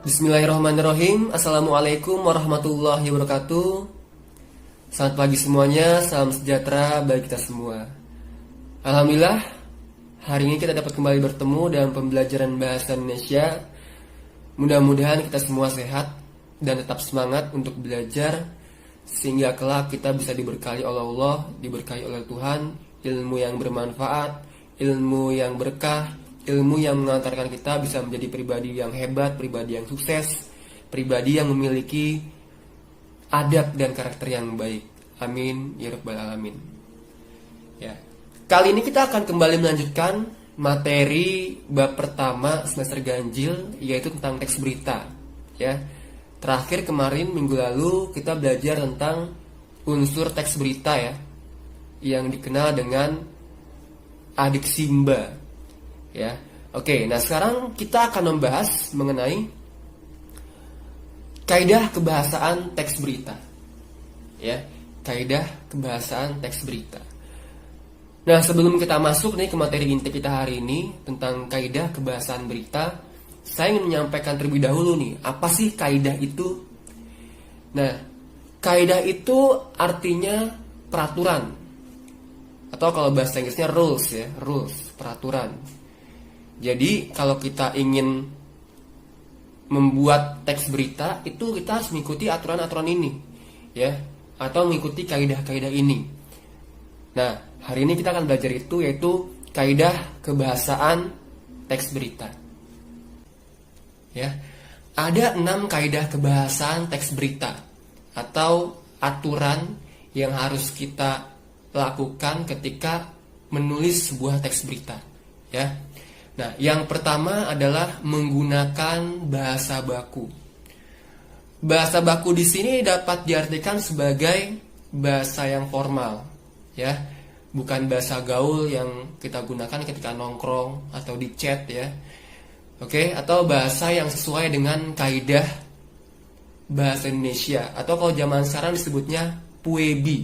Bismillahirrahmanirrahim. Assalamualaikum warahmatullahi wabarakatuh. Selamat pagi semuanya, salam sejahtera bagi kita semua. Alhamdulillah, hari ini kita dapat kembali bertemu dalam pembelajaran bahasa Indonesia. Mudah-mudahan kita semua sehat dan tetap semangat untuk belajar, sehingga kelak kita bisa diberkahi oleh Allah, diberkahi oleh Tuhan, ilmu yang bermanfaat, ilmu yang berkah, ilmu yang mengantarkan kita bisa menjadi pribadi yang hebat, pribadi yang sukses, pribadi yang memiliki adab dan karakter yang baik. Amin ya rabbal alamin. Ya. Kali ini kita akan kembali melanjutkan materi bab pertama semester ganjil, yaitu tentang teks berita. Ya. Terakhir kemarin minggu lalu kita belajar tentang unsur teks berita ya, yang dikenal dengan adiksimba. Ya, oke. Nah sekarang kita akan membahas mengenai kaidah kebahasaan teks berita. Ya, kaidah kebahasaan teks berita. Nah sebelum kita masuk nih ke materi inti kita hari ini tentang kaidah kebahasaan berita, saya ingin menyampaikan terlebih dahulu nih, apa sih kaidah itu? Nah, kaidah itu artinya peraturan, atau kalau bahasa Inggrisnya rules ya, rules, peraturan. Jadi kalau kita ingin membuat teks berita itu kita harus mengikuti aturan-aturan ini, ya, atau mengikuti kaidah-kaidah ini. Nah, hari ini kita akan belajar itu, yaitu kaidah kebahasaan teks berita. Ya, ada 6 kaidah kebahasaan teks berita atau aturan yang harus kita lakukan ketika menulis sebuah teks berita. Ya. Nah, yang pertama adalah menggunakan bahasa baku. Bahasa baku di sini dapat diartikan sebagai bahasa yang formal, ya, bukan bahasa gaul yang kita gunakan ketika nongkrong atau di chat, ya, oke, atau bahasa yang sesuai dengan kaidah bahasa Indonesia, atau kalau zaman sekarang disebutnya PUEBI,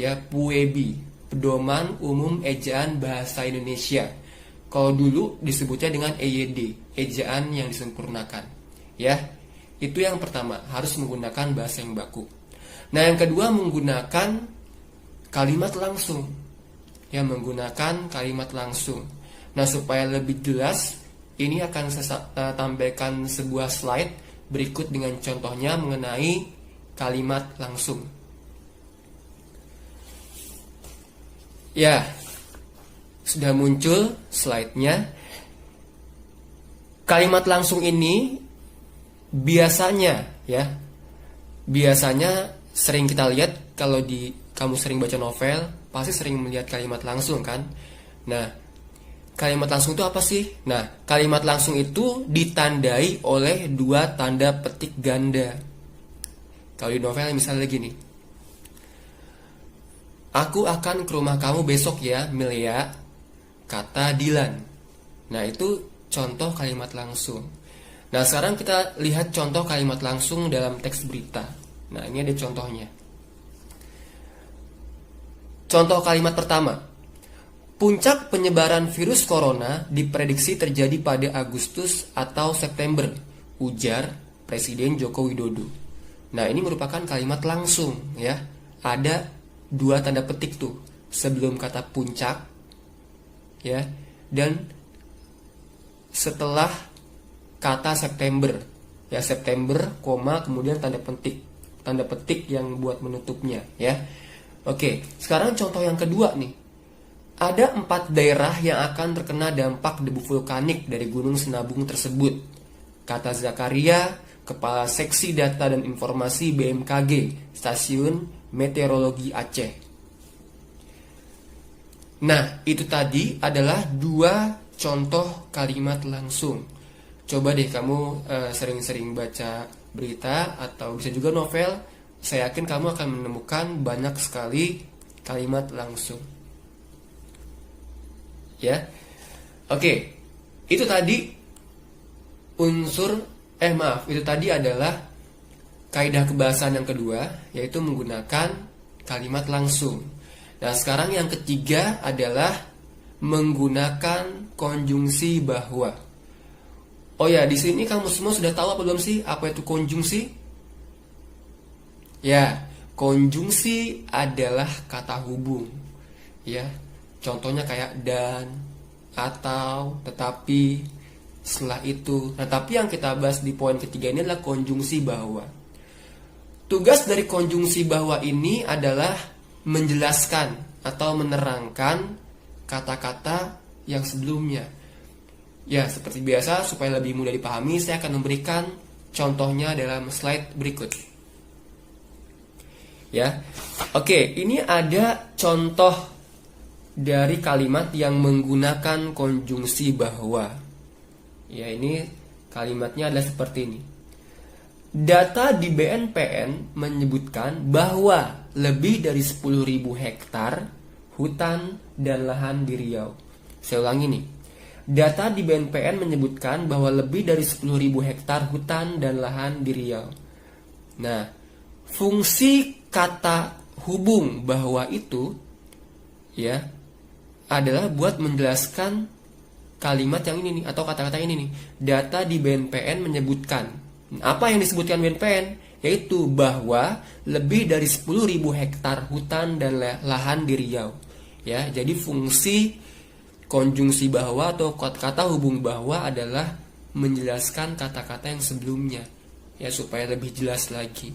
ya, PUEBI, Pedoman Umum Ejaan Bahasa Indonesia. Kalau dulu disebutnya dengan EYD, ejaan yang disempurnakan. Ya, itu yang pertama, harus menggunakan bahasa yang baku. Nah, yang kedua menggunakan kalimat langsung. Ya, menggunakan kalimat langsung. Nah, supaya lebih jelas, ini akan saya tampilkan sebuah slide berikut dengan contohnya mengenai kalimat langsung. Ya, sudah muncul slide-nya. Kalimat langsung ini biasanya sering kita lihat kalau kamu sering baca novel, pasti sering melihat kalimat langsung kan. Nah, kalimat langsung itu apa sih? Nah, kalimat langsung itu ditandai oleh 2 tanda petik ganda. Kalau di novel misalnya gini, aku akan ke rumah kamu besok ya, Milea, kata Dilan. Nah, itu contoh kalimat langsung. Nah, sekarang kita lihat contoh kalimat langsung dalam teks berita. Nah, ini ada contohnya. Contoh kalimat pertama. Puncak penyebaran virus corona diprediksi terjadi pada Agustus atau September, ujar Presiden Joko Widodo. Nah, ini merupakan kalimat langsung, ya. Ada 2 tanda petik tuh sebelum kata puncak, ya, dan setelah kata September, ya, September, koma, kemudian tanda petik yang buat menutupnya, ya. Oke, sekarang contoh yang kedua nih. Ada 4 daerah yang akan terkena dampak debu vulkanik dari Gunung Sinabung tersebut, kata Zakaria, Kepala Seksi Data dan Informasi BMKG, Stasiun Meteorologi Aceh. Nah, itu tadi adalah 2 contoh kalimat langsung. Coba deh kamu sering-sering baca berita atau bisa juga novel. Saya yakin kamu akan menemukan banyak sekali kalimat langsung. Ya. Oke. Itu tadi itu tadi adalah kaidah kebahasaan yang kedua, yaitu menggunakan kalimat langsung. Nah, sekarang yang ketiga adalah menggunakan konjungsi bahwa. Oh ya, di sini kamu semua sudah tahu apa belum sih apa itu konjungsi? Ya, konjungsi adalah kata hubung. Ya, contohnya kayak dan, atau, tetapi, setelah itu. Nah, tapi yang kita bahas di poin ketiga ini adalah konjungsi bahwa. Tugas dari konjungsi bahwa ini adalah menjelaskan atau menerangkan kata-kata yang sebelumnya. Ya, seperti biasa, supaya lebih mudah dipahami, saya akan memberikan contohnya dalam slide berikut. Ya, oke, ini ada contoh dari kalimat yang menggunakan konjungsi bahwa. Ya, ini kalimatnya adalah seperti ini. Data di BNPN menyebutkan bahwa lebih dari 10.000 hektar hutan dan lahan di Riau. Saya ulangi nih. Data di BNPN menyebutkan bahwa lebih dari 10.000 hektar hutan dan lahan di Riau. Nah, fungsi kata hubung bahwa itu ya adalah buat menjelaskan kalimat yang ini nih atau kata-kata ini nih. Data di BNPN menyebutkan. Apa yang disebutkan BNPN? Yaitu bahwa lebih dari 10.000 hektar hutan dan lahan di Riau. Ya, jadi fungsi konjungsi bahwa atau kata hubung bahwa adalah menjelaskan kata-kata yang sebelumnya, ya, supaya lebih jelas lagi.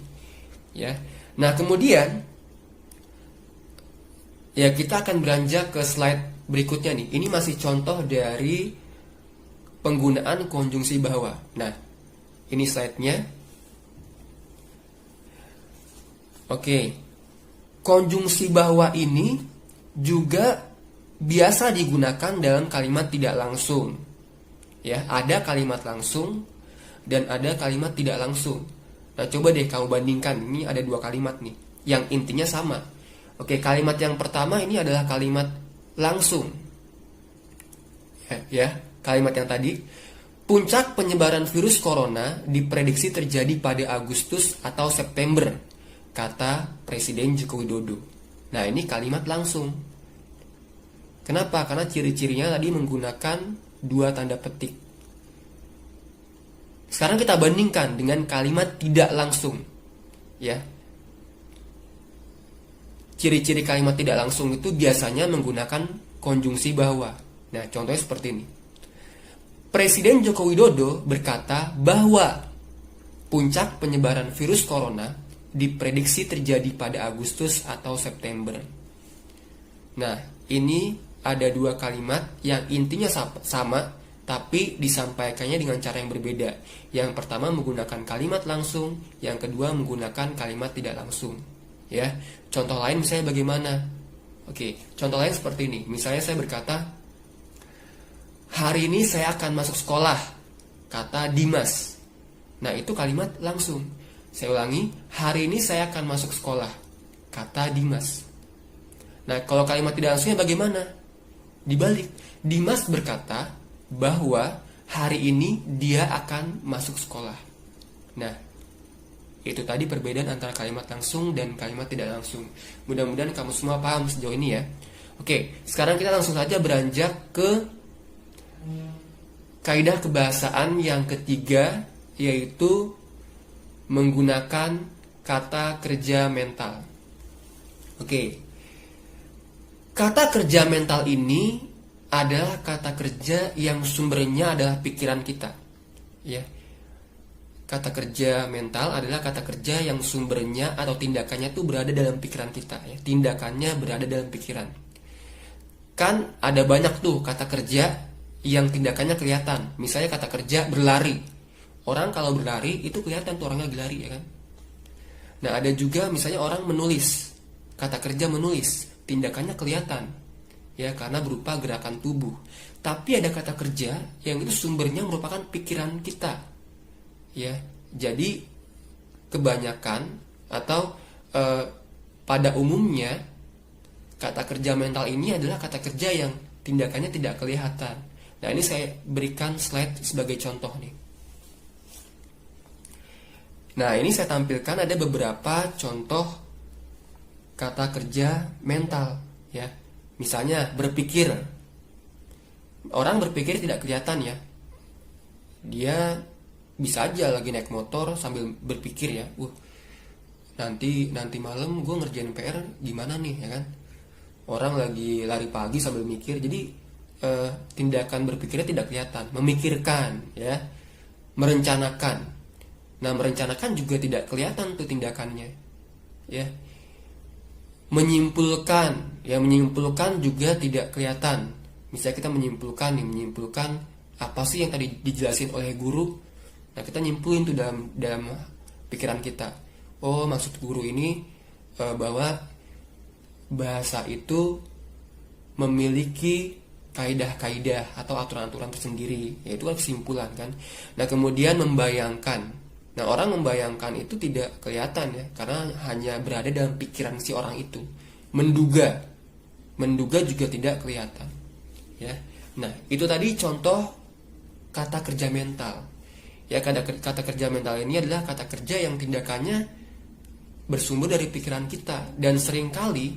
Ya, nah kemudian ya kita akan beranjak ke slide berikutnya nih. Ini masih contoh dari penggunaan konjungsi bahwa. Nah, ini slide-nya. Oke, konjungsi bahwa ini juga biasa digunakan dalam kalimat tidak langsung. Ya, ada kalimat langsung dan ada kalimat tidak langsung. Nah, coba deh kamu bandingkan. Ini ada dua kalimat nih yang intinya sama. Oke, kalimat yang pertama ini adalah kalimat langsung. Ya, kalimat yang tadi, puncak penyebaran virus corona diprediksi terjadi pada Agustus atau September, kata Presiden Joko Widodo. Nah, ini kalimat langsung. Kenapa? Karena ciri-cirinya tadi menggunakan dua tanda petik. Sekarang kita bandingkan dengan kalimat tidak langsung. Ya. Ciri-ciri kalimat tidak langsung itu biasanya menggunakan konjungsi bahwa. Nah, contohnya seperti ini. Presiden Joko Widodo berkata bahwa puncak penyebaran virus corona diprediksi terjadi pada Agustus atau September. Nah, ini ada dua kalimat yang intinya sama, tapi disampaikannya dengan cara yang berbeda. Yang pertama menggunakan kalimat langsung, yang kedua menggunakan kalimat tidak langsung. Ya, contoh lain misalnya bagaimana? Oke, contoh lain seperti ini. Misalnya saya berkata, hari ini saya akan masuk sekolah, kata Dimas. Nah, itu kalimat langsung. Saya ulangi, hari ini saya akan masuk sekolah, kata Dimas. Nah, kalau kalimat tidak langsungnya bagaimana? Dibalik, Dimas berkata bahwa hari ini dia akan masuk sekolah. Nah, itu tadi perbedaan antara kalimat langsung dan kalimat tidak langsung. Mudah-mudahan kamu semua paham sejauh ini ya. Oke, sekarang kita langsung saja beranjak ke kaidah kebahasaan yang ketiga, yaitu menggunakan kata kerja mental. Oke. Kata kerja mental ini adalah kata kerja yang sumbernya adalah pikiran kita. Ya. Kata kerja mental adalah kata kerja yang sumbernya atau tindakannya itu berada dalam pikiran kita. Ya. Tindakannya berada dalam pikiran. Kan ada banyak tuh kata kerja yang tindakannya kelihatan. Misalnya kata kerja berlari. Orang kalau berlari itu kelihatan tuh orangnya lari, ya kan. Nah, ada juga misalnya orang menulis. Kata kerja menulis. Tindakannya kelihatan, ya, karena berupa gerakan tubuh. Tapi ada kata kerja yang itu sumbernya merupakan pikiran kita, ya. Jadi kebanyakan atau pada umumnya kata kerja mental ini adalah kata kerja yang tindakannya tidak kelihatan. Nah, ini saya berikan slide sebagai contoh nih. Nah, ini saya tampilkan ada beberapa contoh kata kerja mental, ya. Misalnya berpikir. Orang berpikir tidak kelihatan, ya. dia bisa aja lagi naik motor sambil berpikir ya, nanti malam gue ngerjain PR gimana nih, ya kan? Orang lagi lari pagi sambil mikir. Jadi tindakan berpikirnya tidak kelihatan. Memikirkan, ya, merencanakan. Nah, merencanakan juga tidak kelihatan tuh tindakannya, ya. Menyimpulkan, ya, menyimpulkan juga tidak kelihatan. Misalnya kita menyimpulkan apa sih yang tadi dijelasin oleh guru. Nah, kita nyimpulin tuh dalam pikiran kita. Oh, maksud guru ini bahwa bahasa itu memiliki kaidah-kaidah atau aturan-aturan tersendiri, yaitu kan kesimpulan kan. Nah, kemudian membayangkan. Nah, orang membayangkan itu tidak kelihatan ya, karena hanya berada dalam pikiran si orang itu. Menduga juga tidak kelihatan, ya. Nah, itu tadi contoh kata kerja mental. Ya, kata kerja mental ini adalah kata kerja yang tindakannya bersumber dari pikiran kita dan seringkali,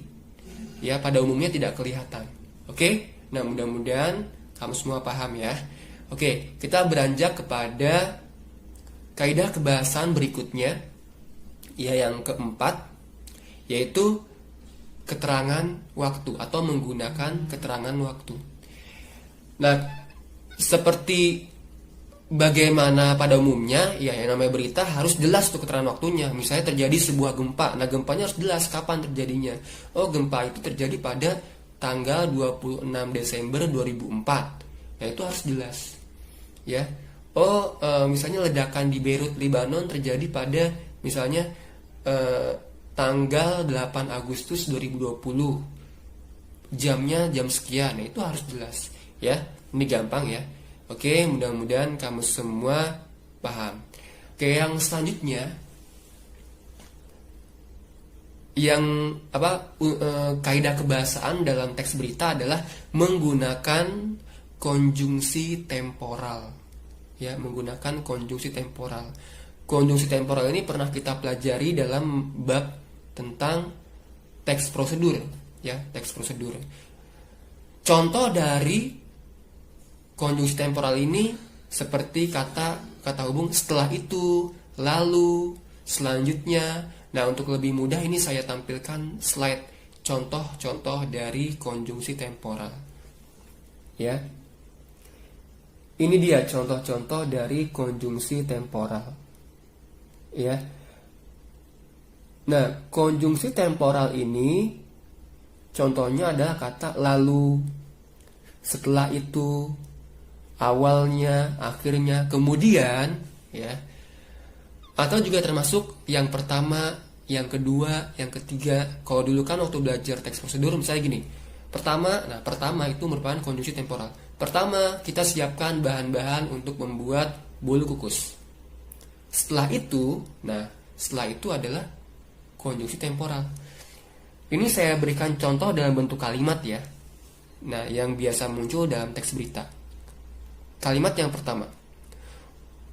ya, pada umumnya tidak kelihatan. Oke? Nah, mudah-mudahan kamu semua paham ya. Oke, kita beranjak kepada kaidah kebahasaan berikutnya, ya, yang keempat, yaitu keterangan waktu atau menggunakan keterangan waktu. Nah, seperti bagaimana pada umumnya, ya, yang namanya berita harus jelas tuh keterangan waktunya. Misalnya terjadi sebuah gempa, nah gempanya harus jelas kapan terjadinya. Oh, gempa itu terjadi pada tanggal 26 Desember 2004. Nah, itu harus jelas, ya. Oh, misalnya ledakan di Beirut, Lebanon terjadi pada misalnya tanggal 8 Agustus 2020. Jamnya jam sekian. Nah, itu harus jelas, ya. Ini gampang ya. Oke, mudah-mudahan kamu semua paham. Oke, yang selanjutnya, yang kaidah kebahasaan dalam teks berita adalah menggunakan konjungsi temporal. Ya, menggunakan konjungsi temporal. Konjungsi temporal ini pernah kita pelajari dalam bab tentang teks prosedur, ya, teks prosedur. Contoh dari konjungsi temporal ini seperti kata hubung setelah itu, lalu, selanjutnya. Nah, untuk lebih mudah ini saya tampilkan slide contoh-contoh dari konjungsi temporal. Ya. Ini dia contoh-contoh dari konjungsi temporal. Ya. Nah, konjungsi temporal ini contohnya adalah kata lalu, setelah itu, awalnya, akhirnya, kemudian, ya. Atau juga termasuk yang pertama, yang kedua, yang ketiga. Kalau dulu kan waktu belajar teks prosedur misalnya gini. Pertama itu merupakan konjungsi temporal. Pertama, kita siapkan bahan-bahan untuk membuat bolu kukus. Setelah itu adalah konjungsi temporal. Ini saya berikan contoh dalam bentuk kalimat ya. Nah, yang biasa muncul dalam teks berita. Kalimat yang pertama.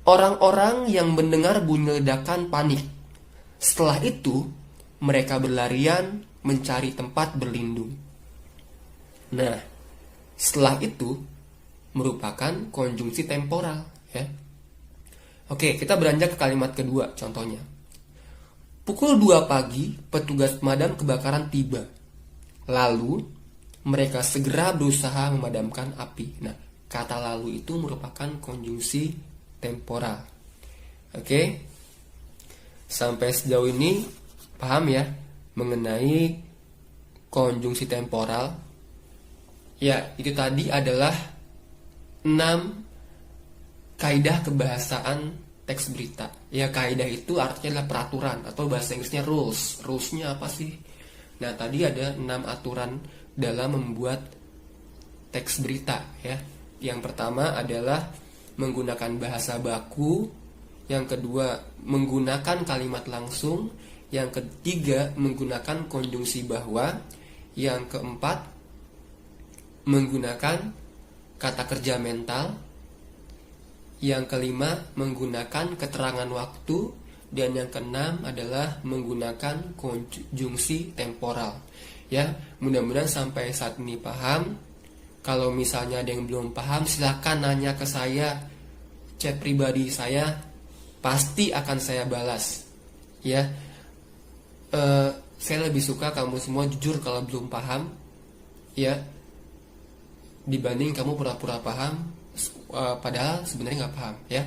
Orang-orang yang mendengar bunyi ledakan panik. Setelah itu, mereka berlarian mencari tempat berlindung. Nah, setelah itu merupakan konjungsi temporal, ya. Oke, kita beranjak ke kalimat kedua, contohnya. Pukul 2 pagi, petugas pemadam kebakaran tiba. Lalu, mereka segera berusaha memadamkan api. Nah, kata lalu itu merupakan konjungsi temporal. Oke. Sampai sejauh ini paham ya mengenai konjungsi temporal? Ya, itu tadi adalah 6 kaidah kebahasaan teks berita. Ya, kaidah itu artinya adalah peraturan atau bahasa Inggrisnya rules. Rulesnya apa sih? Nah, tadi ada 6 aturan dalam membuat teks berita ya. Yang pertama adalah menggunakan bahasa baku, yang kedua menggunakan kalimat langsung, yang ketiga menggunakan konjungsi bahwa, yang keempat menggunakan kata kerja mental, yang kelima menggunakan keterangan waktu, dan yang keenam adalah menggunakan konjungsi temporal. Ya, mudah-mudahan sampai saat ini paham. Kalau misalnya ada yang belum paham, silahkan nanya ke saya chat pribadi saya pasti akan saya balas. Ya, saya lebih suka kamu semua jujur kalau belum paham, ya, dibanding kamu pura-pura paham padahal sebenarnya nggak paham. Ya,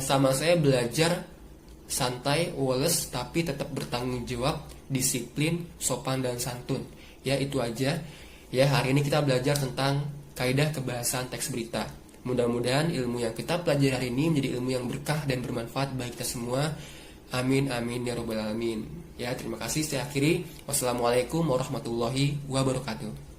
sama saya belajar santai, woles, tapi tetap bertanggung jawab, disiplin, sopan dan santun. Ya, itu aja. Ya, hari ini kita belajar tentang kaidah kebahasaan teks berita. Mudah-mudahan ilmu yang kita pelajari hari ini menjadi ilmu yang berkah dan bermanfaat bagi kita semua. Amin amin ya robbal alamin. Ya, terima kasih. Saya akhiri. Wassalamualaikum warahmatullahi wabarakatuh.